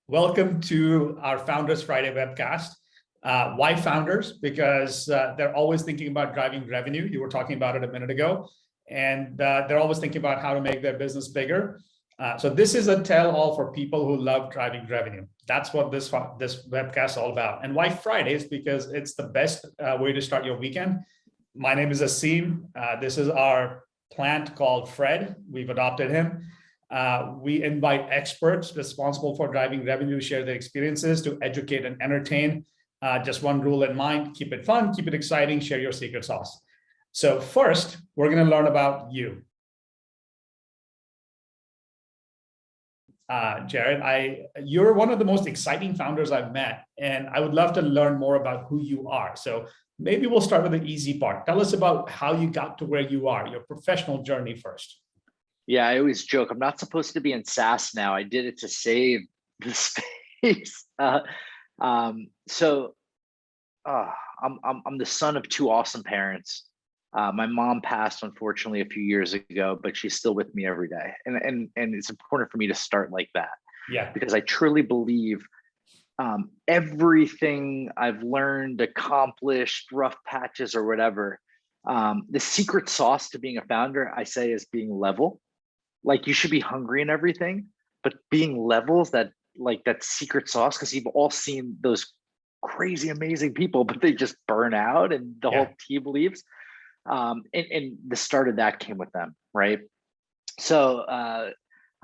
Welcome to our Founders Friday webcast. Why founders? Because they're always thinking about driving revenue. You were talking about it a minute ago. And they're always thinking about how to make their business bigger. So this is a tell-all for people who love driving revenue. That's what this webcast is all about. And why Fridays? Because it's the best way to start your weekend. My name is Asim. This is our plant called Fred. We've adopted him. We invite experts responsible for driving revenue to share their experiences, to educate and entertain. Just one rule in mind: keep it fun, keep it exciting, share your secret sauce. So first, we're going to learn about you. Jared, you're one of the most exciting founders I've met, and I would love to learn more about who you are. So maybe we'll start with the easy part. Tell us about how you got to where you are, your professional journey first. Yeah, I always joke, I'm not supposed to be in SaaS now. I did it to save the space. I'm the son of two awesome parents. My mom passed, unfortunately, a few years ago, but she's still with me every day. And it's important for me to start like that. Yeah. Because I truly believe everything I've learned, accomplished, rough patches or whatever, the secret sauce to being a founder, I say, is being level. Like, you should be hungry in everything, but being levels, that secret sauce, because you've all seen those crazy, amazing people, but they just burn out and the whole team leaves. And the start of that came with them, right? So I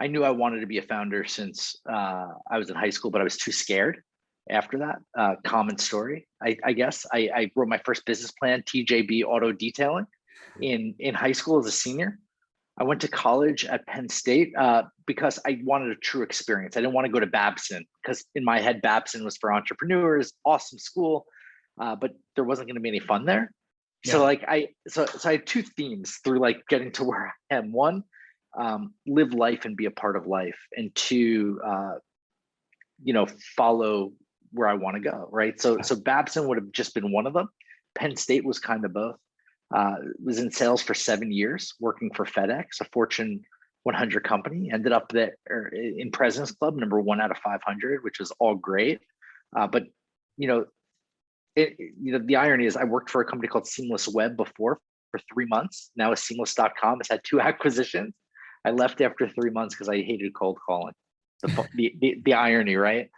knew I wanted to be a founder since I was in high school, but I was too scared after that. Common story, I guess. I wrote my first business plan, TJB Auto Detailing, in high school as a senior. I went to college at Penn State because I wanted a true experience. I didn't want to go to Babson because in my head, Babson was for entrepreneurs, awesome school, but there wasn't going to be any fun there. Yeah. So I had two themes through getting to where I am. One, live life and be a part of life, and two, follow where I want to go. Right. So Babson would have just been one of them. Penn State was kind of both. Was in sales for 7 years, working for FedEx, a Fortune 100 company. Ended up there in President's Club, #1 out of 500, which was all great. But the irony is, I worked for a company called Seamless Web before for 3 months. Now it's Seamless.com. It's had 2 acquisitions. I left after 3 months because I hated cold calling. The irony, right?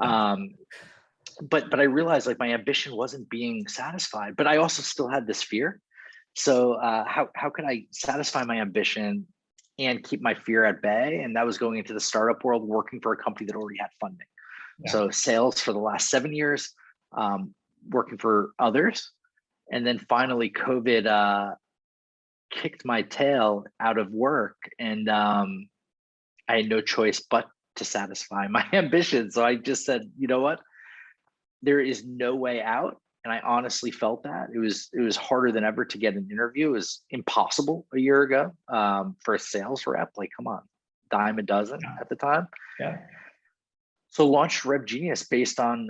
But I realized my ambition wasn't being satisfied, but I also still had this fear. So how could I satisfy my ambition and keep my fear at bay? And that was going into the startup world, working for a company that already had funding. Yeah. So sales for the last 7 years, working for others. And then finally COVID kicked my tail out of work, and I had no choice but to satisfy my ambition. So I just said, you know what? There is no way out. And I honestly felt that it was harder than ever to get an interview. It was impossible a year ago for a sales rep. Come on, dime a dozen at the time. Yeah. So launched RevGenius based on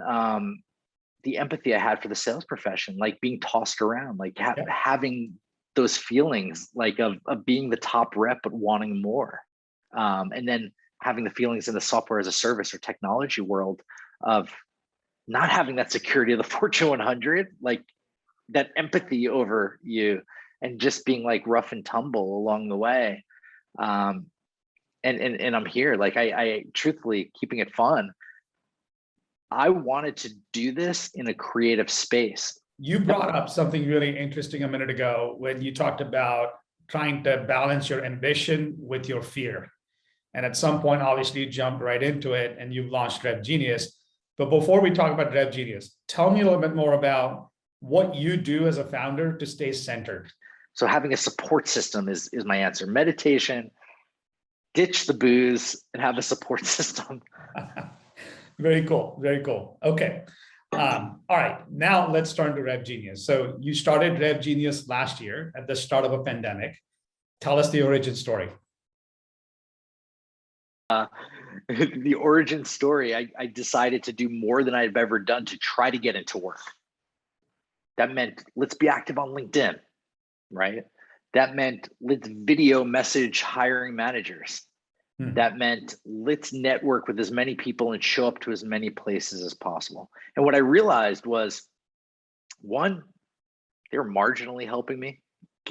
the empathy I had for the sales profession, being tossed around, having those feelings of being the top rep but wanting more, and then having the feelings in the software as a service or technology world of not having that security of the Fortune 100, that empathy over you, and just being rough and tumble along the way. And I'm here. I truthfully, keeping it fun, I wanted to do this in a creative space. You brought up something really interesting a minute ago when you talked about trying to balance your ambition with your fear. And at some point, obviously, you jumped right into it and you've launched RevGenius. But before we talk about RevGenius, tell me a little bit more about what you do as a founder to stay centered. So having a support system is my answer. Meditation, ditch the booze, and have a support system. Very cool. Very cool. Okay. All right. Now let's turn to RevGenius. So you started RevGenius last year at the start of a pandemic. Tell us the origin story. The origin story, I decided to do more than I've ever done to try to get into work. That meant let's be active on LinkedIn, right? That meant let's video message hiring managers. That meant let's network with as many people and show up to as many places as possible. And what I realized was, one, they were marginally helping me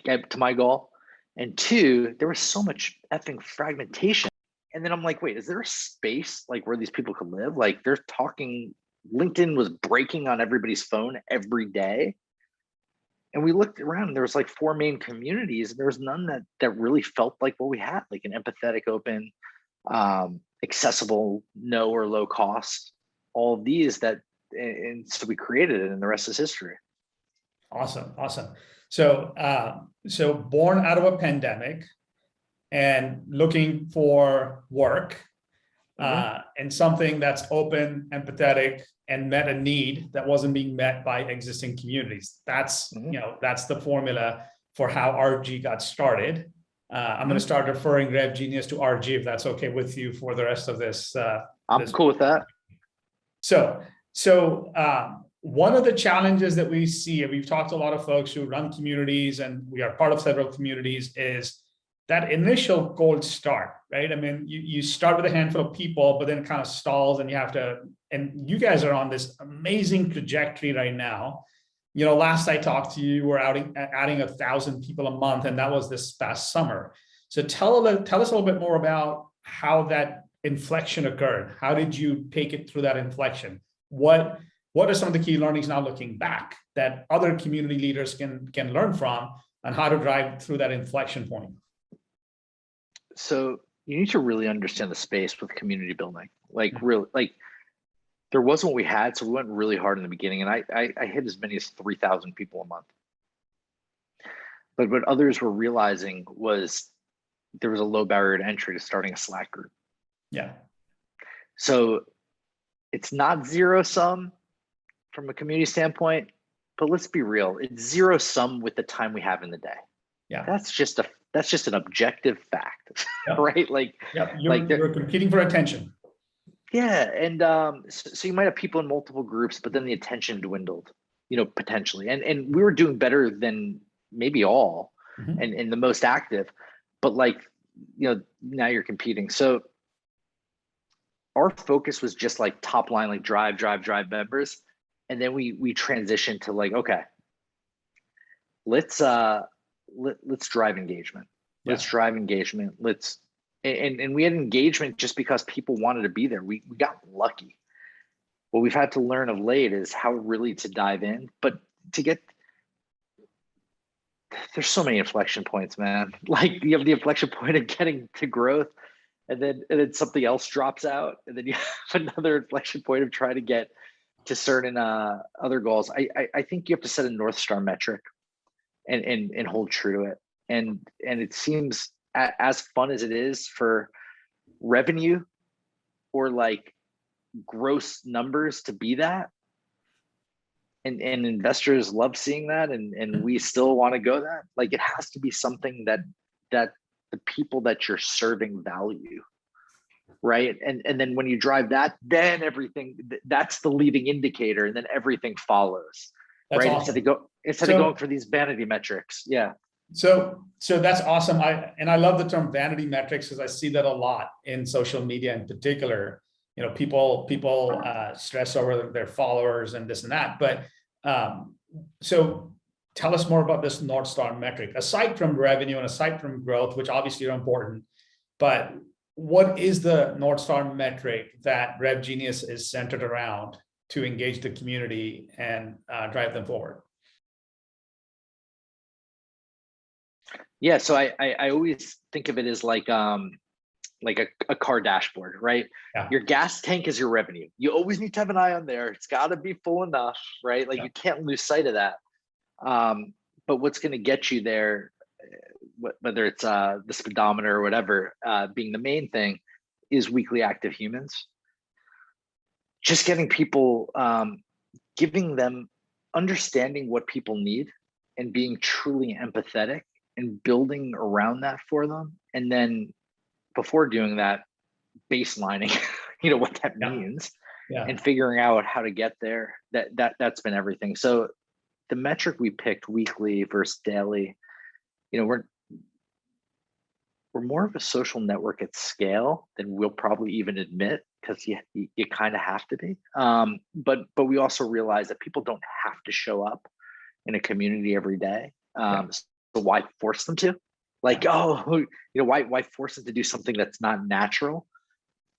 get to my goal. And two, there was so much effing fragmentation. And then I'm like, wait, is there a space like where these people could live? Like they're talking, LinkedIn was breaking on everybody's phone every day. And we looked around and there was like 4 main communities, and there was none that really felt like what we had, like an empathetic, open, accessible, no or low cost, all of these and so we created it, and the rest is history. Awesome. So, so born out of a pandemic and looking for work, and something that's open, empathetic, and met a need that wasn't being met by existing communities. That's, that's the formula for how RG got started. I'm going to start referring RevGenius to RG, if that's okay with you, for the rest of this. I'm cool with that. So one of the challenges that we see, and we've talked to a lot of folks who run communities, and we are part of several communities, is that initial cold start, right? I mean, you start with a handful of people, but then it kind of stalls, and you have to, and you guys are on this amazing trajectory right now. Last I talked to you, you were adding 1,000 people a month, and that was this past summer. So tell us a little bit more about how that inflection occurred. How did you take it through that inflection? What are some of the key learnings now looking back that other community leaders can learn from, and how to drive through that inflection point? So you need to really understand the space with community building. There wasn't what we had, so we went really hard in the beginning, and I hit as many as 3,000 people a month. But what others were realizing was there was a low barrier to entry to starting a Slack group. Yeah. So it's not zero sum from a community standpoint, but let's be real, it's zero sum with the time we have in the day. Yeah. That's just an objective fact, right? You're competing for attention. Yeah, and so you might have people in multiple groups, but then the attention dwindled, potentially. And we were doing better than maybe all, and the most active, but now you're competing. So our focus was just like top line, like drive members, and then we transitioned to okay, let's drive engagement. Let's drive engagement. And we had engagement just because people wanted to be there. We got lucky. What we've had to learn of late is how really to dive in, but there's so many inflection points, man. Like you have the inflection point of getting to growth, and then something else drops out, and then you have another inflection point of trying to get to certain other goals. I think you have to set a North Star metric and hold true to it. And it seems as fun as it is for revenue or gross numbers to be that, and investors love seeing that, and we still want to go that, it has to be something that the people that you're serving value, right? And then when you drive that, then everything, that's the leading indicator, and then everything follows. That's right? Awesome. Instead of going for these vanity metrics. Yeah. So that's awesome. I love the term vanity metrics, because I see that a lot in social media in particular. People stress over their followers and this and that. But so tell us more about this North Star metric, aside from revenue and aside from growth, which obviously are important. But what is the North Star metric that RevGenius is centered around to engage the community and drive them forward? Yeah, so I always think of it as like a car dashboard, right? Yeah. Your gas tank is your revenue. You always need to have an eye on there. It's got to be full enough, right? You can't lose sight of that. But what's going to get you there, whether it's the speedometer or whatever, being the main thing, is weekly active humans. Just getting people, giving them, understanding what people need, and being truly empathetic and building around that for them. And then before doing that, baselining, what that means, and figuring out how to get there. That's been everything. So the metric we picked, weekly versus daily, we're we're more of a social network at scale than we'll probably even admit, because you kind of have to be. But we also realize that people don't have to show up in a community every day. So why force them to? Like, why force them to do something that's not natural?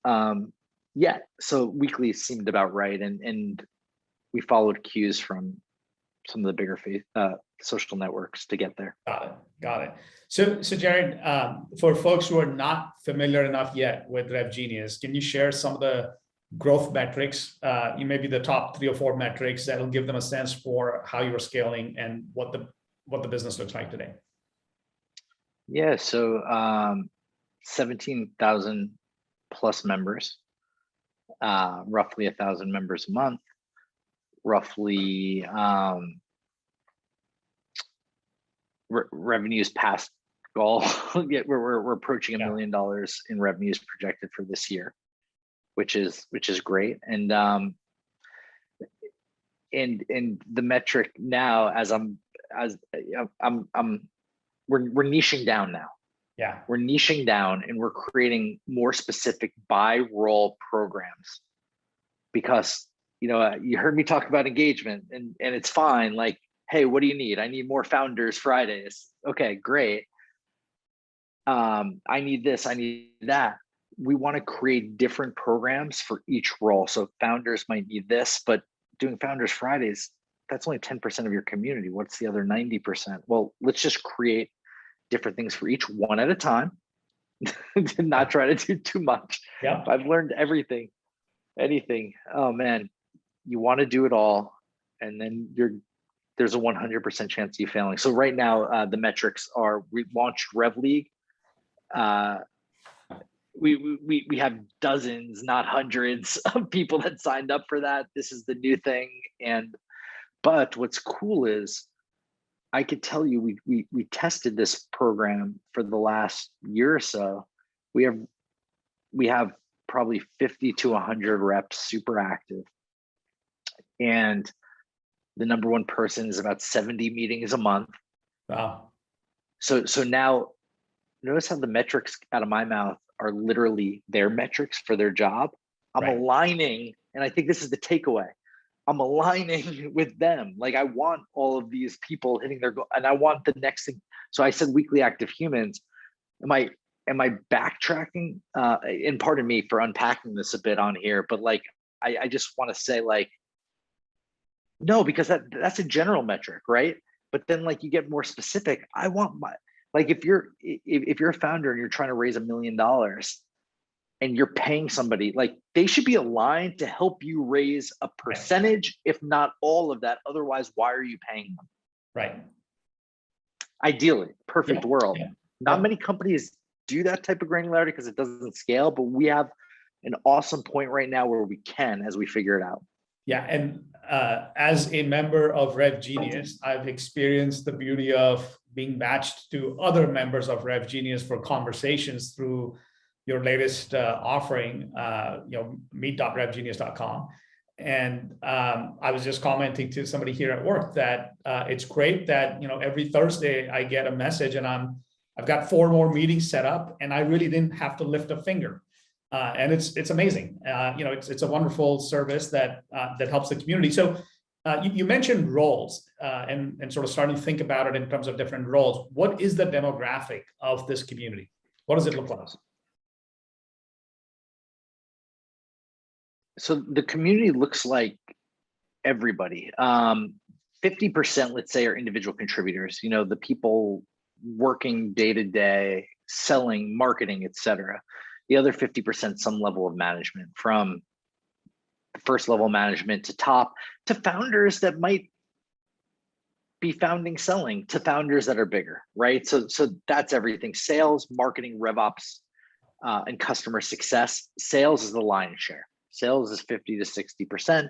So weekly seemed about right, and we followed cues from some of the bigger social networks to get there. Got it. So Jared, for folks who are not familiar enough yet with RevGenius, can you share some of the growth metrics, maybe the top 3 or 4 metrics that'll give them a sense for how you're scaling and what the business looks like today? Yeah, so 17,000 plus members, roughly 1,000 members a month, roughly revenues past goal. we're approaching $1 million in revenues projected for this year, which is great. And the metric now, we're niching down now. Yeah, we're niching down, and we're creating more specific by role programs, because you heard me talk about engagement, and it's fine. Like, hey, what do you need? I need more Founders Fridays. Okay, great. I need this, I need that. We want to create different programs for each role. So founders might need this, but doing Founders Fridays, that's only 10% of your community. What's the other 90%? Well, let's just create different things for each, one at a time. Not try to do too much. Yeah, I've learned anything. Oh man, you want to do it all, and then there's a 100% chance of you failing. So right now, the metrics are: we launched Rev League. We have dozens, not hundreds, of people that signed up for that. This is the new thing. But what's cool is, I could tell you, we tested this program for the last year or so. We have probably 50 to 100 reps super active, and the number one person is about 70 meetings a month. Wow. So now, notice how the metrics out of my mouth are literally their metrics for their job. I'm aligning, and I think this is the takeaway. I'm aligning with them. Like, I want all of these people hitting their goal, and I want the next thing. So I said weekly active humans. Am I backtracking? And pardon me for unpacking this a bit on here, but like, I just want to say, like, no, because that's a general metric, right? But then, like, you get more specific. I want like, if you're a founder and you're trying to raise $1 million and you're paying somebody, like, they should be aligned to help you raise a percentage, if not all of that. Otherwise, why are you paying them? Right. Ideally, perfect world. Not many companies do that type of granularity because it doesn't scale, but we have an awesome point right now where we can, as we figure it out. Yeah, and as a member of RevGenius, I've experienced the beauty of being matched to other members of RevGenius for conversations through your latest offering, meet.revgenius.com. And I was just commenting to somebody here at work that it's great that every Thursday I get a message, and I've got 4 more meetings set up, and I really didn't have to lift a finger. And it's amazing. It's a wonderful service that helps the community. So you mentioned roles and sort of starting to think about it in terms of different roles. What is the demographic of this community? What does it look like? So the community looks like everybody. 50%, let's say, are individual contributors. The people working day to day, selling, marketing, etc. The other 50%, some level of management, from first level management to top, to founders that might be founding, selling, to founders that are bigger, right? So that's everything: sales, marketing, RevOps, and customer success. Sales is the lion's share. Sales is 50 to 60%.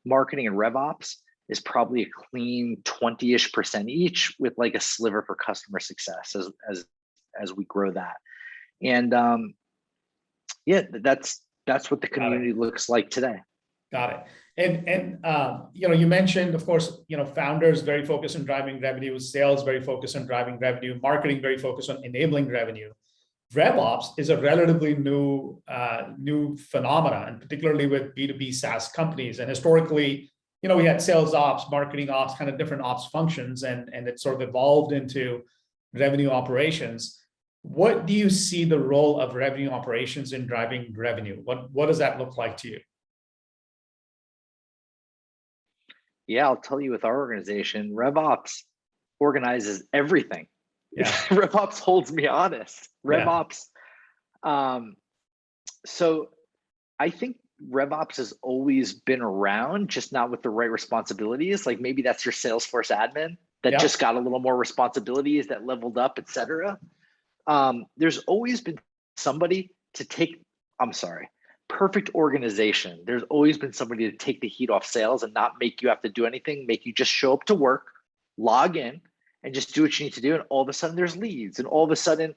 Marketing and RevOps is probably a clean 20-ish% each, with like a sliver for customer success as we grow that. And that's what the community looks like today. Got it. And you mentioned, of course, founders very focused on driving revenue, sales very focused on driving revenue, marketing very focused on enabling revenue. RevOps is a relatively new phenomena, and particularly with B2B SaaS companies. And historically, we had sales ops, marketing ops, kind of different ops functions, and it sort of evolved into revenue operations. What do you see the role of revenue operations in driving revenue? What does that look like to you? Yeah, I'll tell you, with our organization, RevOps organizes everything. Yeah. RevOps holds me honest. RevOps. So I think RevOps has always been around, just not with the right responsibilities. Like maybe that's your Salesforce admin that just got a little more responsibilities, that leveled up, et cetera. There's always been somebody to take, perfect organization. There's always been somebody to take the heat off sales and not make you have to do anything, make you just show up to work, log in, and just do what you need to do. And all of a sudden there's leads, and all of a sudden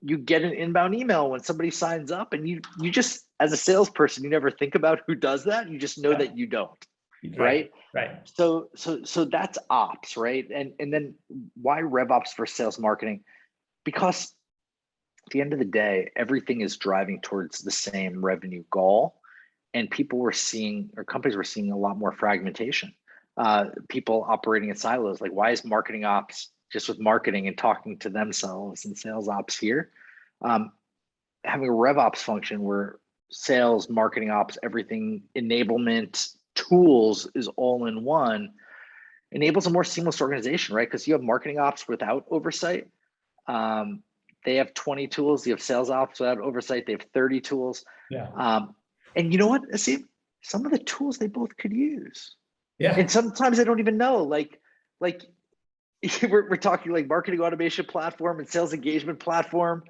you get an inbound email when somebody signs up, and you just, as a salesperson, you never think about who does that. You just know that you don't, right? So that's ops, right? And then why RevOps for sales marketing? Because at the end of the day, everything is driving towards the same revenue goal, and people were seeing, or companies were seeing, a lot more fragmentation. People operating in silos. Like, why is marketing ops just with marketing and talking to themselves, and sales ops here? Having a RevOps function where sales, marketing ops, everything, enablement, tools is all in one, enables a more seamless organization, right? Because you have marketing ops without oversight. They have 20 tools. You have sales ops without oversight. They have 30 tools. And you know what, Asim? Some of the tools they both could use. And sometimes they don't even know. Like we're talking like marketing automation platform and sales engagement platform.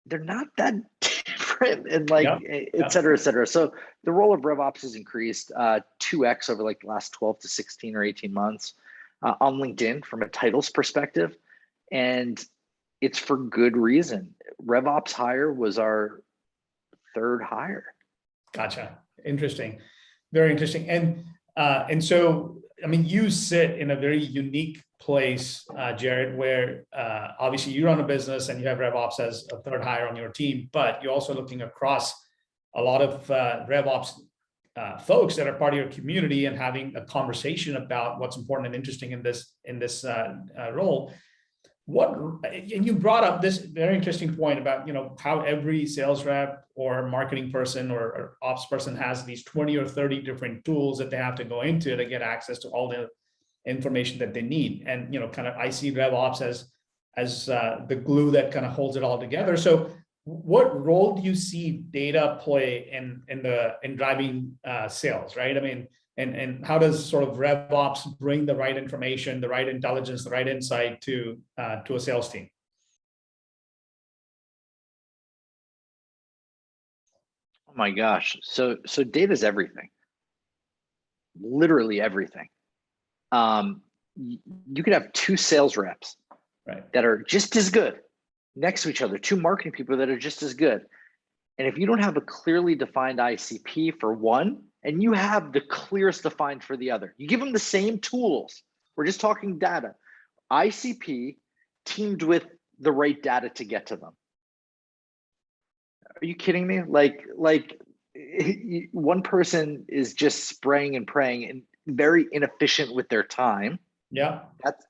They're not that different, and et cetera, et cetera. So the role of RevOps has increased 2x over like the last 12 to 16 or 18 months on LinkedIn from a titles perspective. And it's for good reason. RevOps hire was our third hire. Gotcha. Interesting. Very interesting. And so, I mean, you sit in a very unique place, Jared, where obviously you run a business and you have RevOps as a third hire on your team, but you're also looking across a lot of RevOps folks that are part of your community and having a conversation about what's important and interesting in this role. And you brought up this very interesting point about, how every sales rep or marketing person or ops person has these 20 or 30 different tools that they have to go into to get access to all the information that they need. And, kind of, I see RevOps as the glue that kind of holds it all together. So what role do you see data play in driving sales, right? I mean, and how does sort of RevOps bring the right information, the right intelligence, the right insight to a sales team? Oh my gosh. So data is everything. Literally everything. You could have two sales reps that are just as good next to each other, two marketing people that are just as good. And if you don't have a clearly defined ICP for one, and you have the clearest defined for the other, you give them the same tools. We're just talking data. ICP teamed with the right data to get to them. Are you kidding me? Like one person is just spraying and praying and very inefficient with their time. Yeah.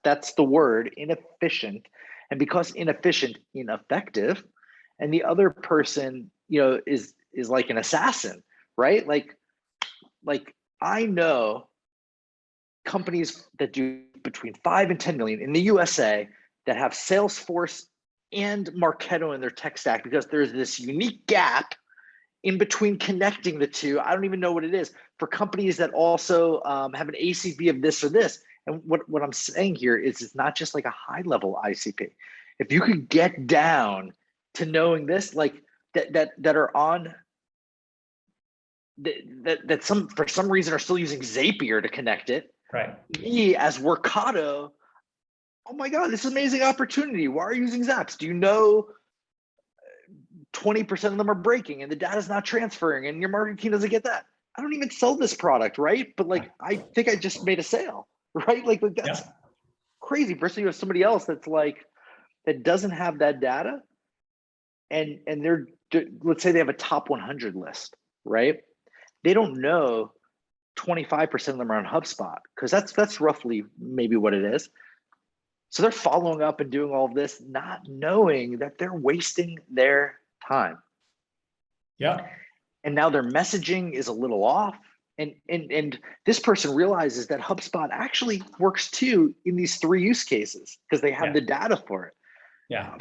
That's the word, inefficient. And because inefficient, ineffective. And the other person, is like an assassin, right? Like I know companies that do between 5 and 10 million in the USA that have Salesforce and Marketo in their tech stack, because there's this unique gap in between connecting the two. I don't even know what it is, for companies that also have an ACV of this or this. And what I'm saying here is, it's not just like a high level ICP. If you could get down to knowing this, like that are on that some, for some reason, are still using Zapier to connect it. Right. Me as Workato, oh my God, this is an amazing opportunity. Why are you using Zaps? Do you know 20% of them are breaking and the data's not transferring and your marketing team doesn't get that? I don't even sell this product, right? But like, I think I just made a sale, right? Like that's crazy. Versus you have somebody else that's like, that doesn't have that data, and they're, let's say they have a top 100 list, right? They don't know 25% of them are on HubSpot, because that's roughly maybe what it is. So they're following up and doing all of this, not knowing that they're wasting their time. Yeah. And now their messaging is a little off. And this person realizes that HubSpot actually works too in these 3 use cases, because they have the data for it. Yeah.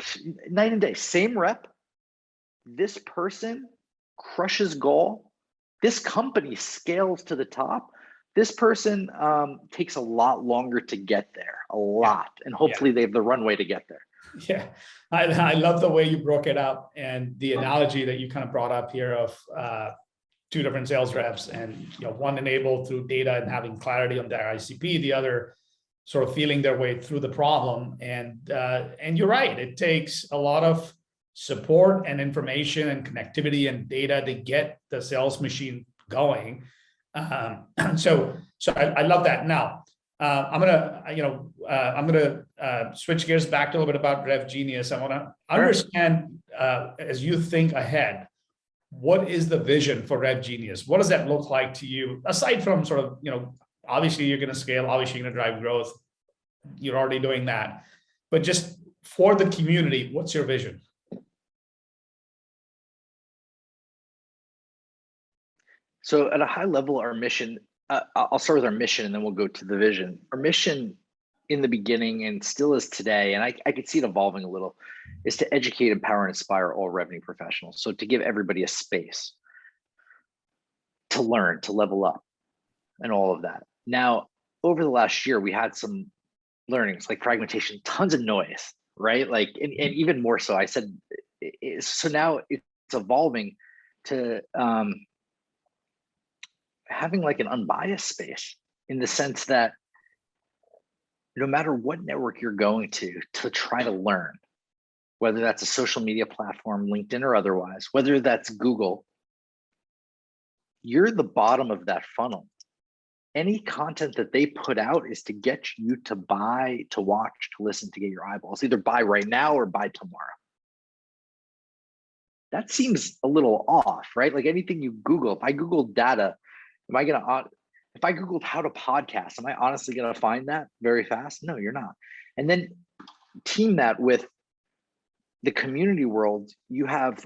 Night and day, same rep. This person crushes goal. This company scales to the top. This person takes a lot longer to get there, a lot. And hopefully they have the runway to get there. Yeah, I love the way you broke it up, and the analogy that you kind of brought up here of 2 different sales reps, and one enabled through data and having clarity on their ICP, the other sort of feeling their way through the problem. And you're right, it takes a lot of support and information and connectivity and data to get the sales machine going. So I love that. Now, I'm gonna switch gears back to a little bit about RevGenius. I want to understand, as you think ahead, what is the vision for RevGenius? What does that look like to you? Aside from sort of, obviously you're going to scale, obviously you're going to drive growth. You're already doing that, but just for the community, what's your vision? So at a high level, our mission, I'll start with our mission and then we'll go to the vision. Our mission in the beginning, and still is today, and I could see it evolving a little, is to educate, empower, and inspire all revenue professionals. So to give everybody a space to learn, to level up, and all of that. Now, over the last year, we had some learnings like fragmentation, tons of noise, right? Like, and even more so, I said, so now it's evolving to having like an unbiased space, in the sense that no matter what network you're going to try to learn, whether that's a social media platform, LinkedIn or otherwise, whether that's Google, you're the bottom of that funnel. Any content that they put out is to get you to buy, to watch, to listen, to get your eyeballs, either buy right now or buy tomorrow. That seems a little off, right? Like anything you Google, if I Google data, if I Googled how to podcast, am I honestly going to find that very fast? No, you're not. And then team that with the community world. You have,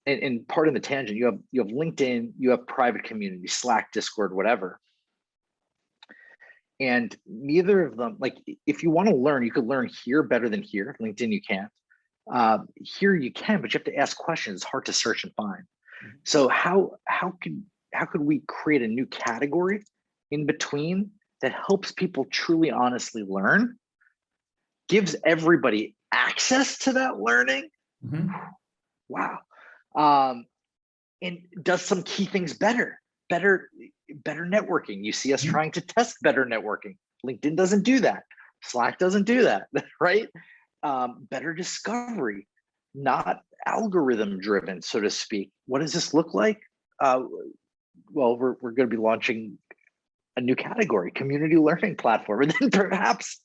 and part of the tangent, you have LinkedIn, you have private community, Slack, Discord, whatever. And neither of them, like if you want to learn, you could learn here better than here. LinkedIn, you can't. Here you can, but you have to ask questions. It's hard to search and find. So how could we create a new category in between that helps people truly honestly learn, gives everybody access to that learning? Wow. And does some key things better networking. You see us trying to test better networking. LinkedIn doesn't do that. Slack doesn't do that, right? Better discovery, not algorithm driven, so to speak. What does this look like? Well, we're going to be launching a new category, community learning platform, and then perhaps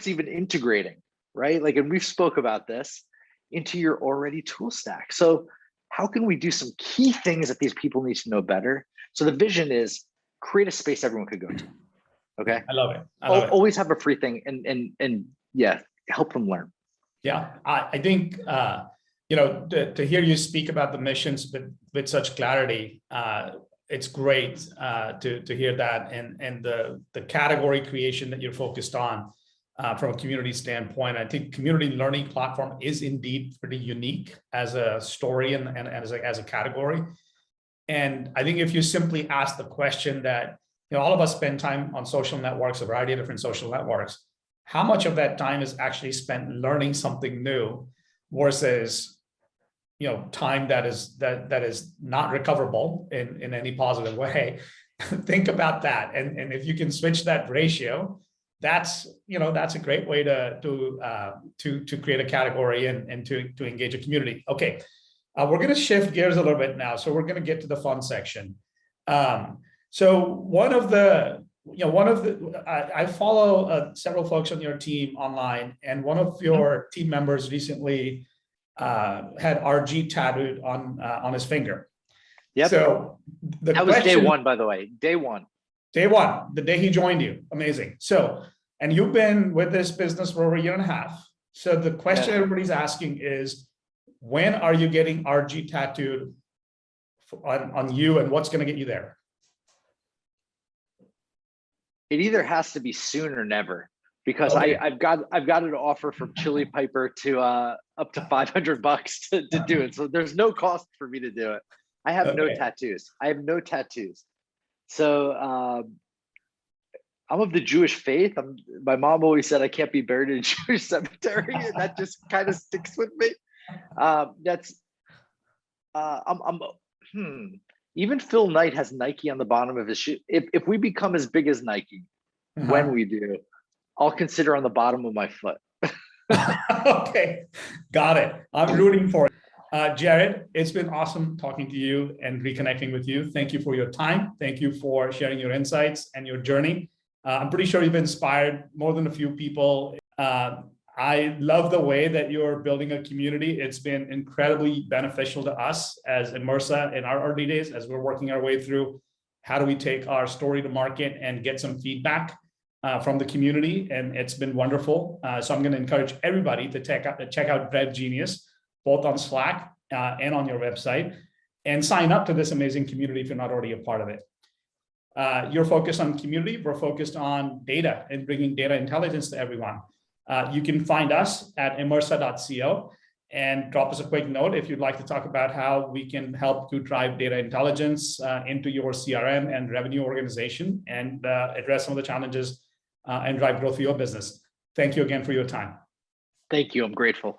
even integrating, right? Like, and we've spoke about this, into your already tool stack. So how can we do some key things that these people need to know better? So the vision is create a space everyone could go to. Okay. I love it. Always have a free thing and yeah, help them learn. Yeah. I think, to hear you speak about the missions with such clarity, it's great to hear that, and the category creation that you're focused on from a community standpoint. I think community learning platform is indeed pretty unique as a story and as a category. And I think if you simply ask the question that, all of us spend time on social networks, a variety of different social networks, how much of that time is actually spent learning something new versus time that is not recoverable in any positive way? Think about that, and if you can switch that ratio, that's a great way to create a category and to engage a community. Okay, we're going to shift gears a little bit now, so we're going to get to the fun section. So one of the one of the, I follow several folks on your team online, and one of your team members recently had RG tattooed on his finger. Yep. So that was day one, by the way. Day one, the day he joined you. Amazing. So, and you've been with this business for over a year and a half. So the question everybody's asking is, when are you getting RG tattooed on you, and what's going to get you there? It either has to be soon or never, because I've got an offer from Chili Piper to up to $500 to do it. So there's no cost for me to do it. I have no tattoos. So I'm of the Jewish faith. My mom always said I can't be buried in a Jewish cemetery, and that just kind of sticks with me. Even Phil Knight has Nike on the bottom of his shoe. If we become as big as Nike, when we do, I'll consider on the bottom of my foot. Okay, got it. I'm rooting for it. Jared, it's been awesome talking to you and reconnecting with you. Thank you for your time. Thank you for sharing your insights and your journey. I'm pretty sure you've inspired more than a few people. I love the way that you're building a community. It's been incredibly beneficial to us as Immersa in our early days, as we're working our way through how do we take our story to market and get some feedback from the community. And it's been wonderful. So I'm going to encourage everybody to check out RevGenius, both on Slack and on your website, and sign up to this amazing community if you're not already a part of it. You're focused on community. We're focused on data and bringing data intelligence to everyone. You can find us at immersa.co and drop us a quick note if you'd like to talk about how we can help to drive data intelligence into your CRM and revenue organization and address some of the challenges and drive growth for your business. Thank you again for your time. Thank you. I'm grateful.